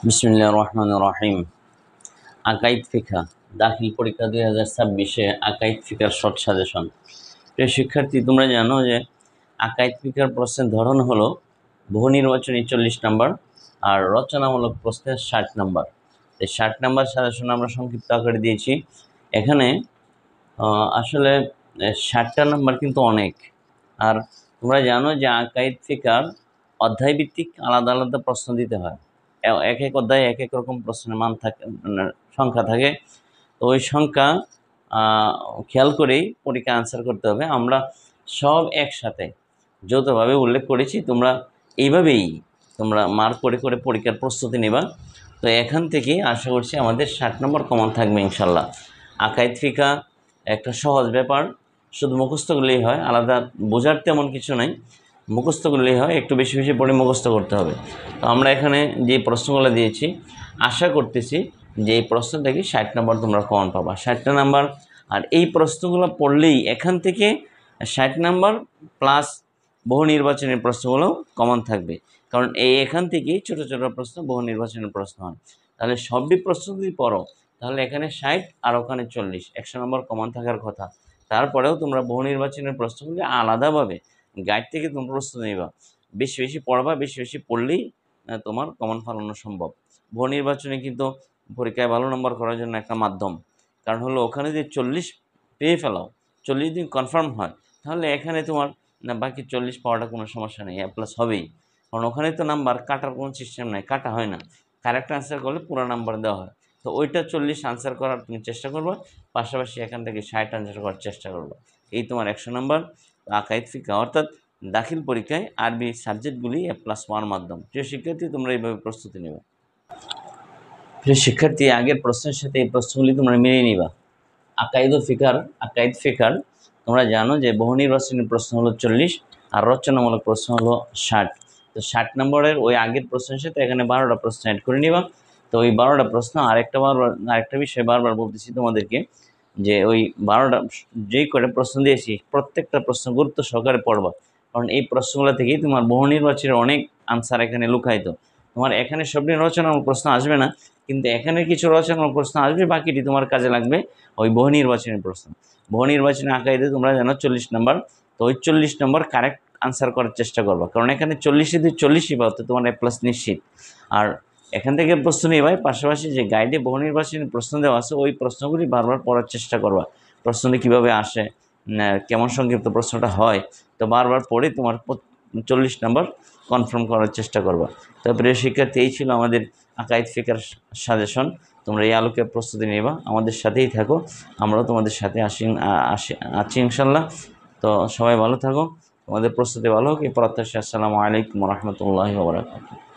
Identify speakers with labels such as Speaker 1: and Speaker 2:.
Speaker 1: বিসমিল্লাহির রহমানির রহিম। আকাইদ ফিকহা দাখিল পরীক্ষা 2026-এ আকাইদ ফিকহার শর্ট সাজেশন। প্রিয় শিক্ষার্থী, তোমরা জানো যে আকাইদ ফিকহার প্রশ্নের ধরন হলো বহু নির্বাচনী 40 নম্বর আর রচনামূলক প্রশ্নের 60 নম্বর। এই 60 নম্বর সাজেশন আমরা সংক্ষিপ্ত আকারে দিয়েছি। এখানে আসলে 60টা নম্বর কিন্তু অনেক। আর তোমরা জানো যে আকাইদ ফিকহার অধ্যায়ভিত্তিক আলাদা আলাদা প্রশ্ন দিতে হয়। এক এক অধ্যায়ে এক এক রকম প্রশ্নের মান থাকে, সংখ্যা থাকে। তো ওই সংখ্যা খেয়াল করেই পরীক্ষা আনসার করতে হবে। আমরা সব একসাথে যৌথভাবে উল্লেখ করেছি, তোমরা এইভাবেই তোমরা মার্ক করে করে পরীক্ষার প্রস্তুতি নেবা। তো এখান থেকে আশা করছি আমাদের 60 নম্বর কমন থাকবে ইনশাল্লাহ। আকাইদ ফিকহা একটা সহজ ব্যাপার, শুধু মুখস্থ করলেই হয়, আলাদা বোঝার তেমন কিছু নাই, মুখস্থ করলেই হয়, একটু বেশি বেশি পড়ে মুখস্থ করতে হবে। তো আমরা এখানে যে প্রশ্নগুলো দিয়েছি, আশা করতেছি যে এই প্রশ্ন থেকে 60 নম্বর তোমরা কমন পাবা, 60টা নাম্বার। আর এই প্রশ্নগুলো পড়লেই এখান থেকে 60 নম্বর প্লাস বহু নির্বাচনের প্রশ্নগুলো কমন থাকবে, কারণ এখান থেকেই ছোটো ছোটো প্রশ্ন বহু নির্বাচনের প্রশ্ন হয়। তাহলে সবই প্রশ্ন যদি পড়ো তাহলে এখানে 60 আর ওখানে 40, 100 নম্বর কমন থাকার কথা। তারপরেও তোমরা বহু নির্বাচনের প্রশ্নগুলি আলাদাভাবে গাইড থেকে তোমরা প্রস্তুতি নিবা, বেশি বেশি পড়বা, বেশি বেশি পড়লেই তোমার কমন ফলানো সম্ভব। বহু নির্বাচনে কিন্তু পরীক্ষায় ভালো নম্বর করার জন্য একটা মাধ্যম, কারণ হলো ওখানে যদি 40 পেয়ে ফেলাও, 40 দিন কনফার্ম হয়, তাহলে এখানে তোমার বাকি 40 পাওয়াটা কোনো সমস্যা নেই, এ প্লাস হবেই। কারণ ওখানে তো নাম্বার কাটার কোনো সিস্টেম নেই, কাটা হয় না, কারেক্ট আনসার করলে পুরো নাম্বার দেওয়া হয়। তো ওইটা 40 আনসার করার তুমি চেষ্টা করবা, পাশাপাশি এখান থেকে 60 আনসার করার চেষ্টা করবা। এই তোমার 100 নম্বর আকাইদ ফিকহা, অর্থাৎ দাখিল পরীক্ষায় আরবি সাবজেক্টগুলি A+1 মাধ্যম। প্রিয় শিক্ষার্থী, তোমরা এইভাবে প্রস্তুতি নেবে। প্রিয় শিক্ষার্থী, আগের প্রশ্নের সাথে এই প্রশ্নগুলি তোমরা মিলিয়ে নিবা। আকাইদ ফিকহার তোমরা জানো যে বহু নির্বাচনী প্রশ্ন হলো 40 আর রচনামূলক প্রশ্ন হলো 60। তো 60 নম্বরের ওই আগের প্রশ্নের সাথে এখানে 12টা প্রশ্ন অ্যাড করে নিবা। তো ওই 12টা প্রশ্ন আরেকটা বিষয় বারবার বলতেছি তোমাদেরকে, যে ওই 12টা যেই করে প্রশ্ন দিয়েছি প্রত্যেকটা প্রশ্ন গুরুত্ব সহকারে পড়বা, কারণ এই প্রশ্নগুলো থেকেই তোমার বহু নির্বাচনের অনেক আনসার এখানে লুকায়িত। তোমার এখানে সব রচনামূলক প্রশ্ন আসবে না, কিন্তু এখানে কিছু রচনামূলক প্রশ্ন আসবে, বাকিটি তোমার কাজে লাগবে ওই বহু নির্বাচনের প্রশ্ন। বহু নির্বাচনী আকাইদে তোমরা জানো 40 নম্বর, তো ওই 40 নম্বর কারেক্ট আনসার করার চেষ্টা করবা, কারণ এখানে 40-এ যদি 40ই পাও তো তোমার A+ নিশ্চিত। আর এখান থেকে প্রশ্ন নিয়ে ভাই, পাশাপাশি যে গাইডে বহু নির্বাচনী প্রশ্ন দেওয়া আছে ওই প্রশ্নগুলি বারবার পড়ার চেষ্টা করবা, প্রশ্নটি কীভাবে আসে, কেমন সংক্ষিপ্ত প্রশ্নটা হয়, তো বারবার পড়ে তোমার 40 নম্বর কনফার্ম করার চেষ্টা করবা। তারপরে শিক্ষার্থী, এই ছিল আমাদের আকাইদ ফিকহার সাজেশন। তোমরা এই আলোকে প্রস্তুতি নেবা, আমাদের সাথেই থাকো, আমরাও তোমাদের সাথে আছি ইনশাল্লাহ। তো সবাই ভালো থাকো, তোমাদের প্রস্তুতি ভালো হোক এই প্রত্যাশা। আসসালামু আলাইকুম ওয়া রাহমাতুল্লাহি ওয়া বারাকাতুহু।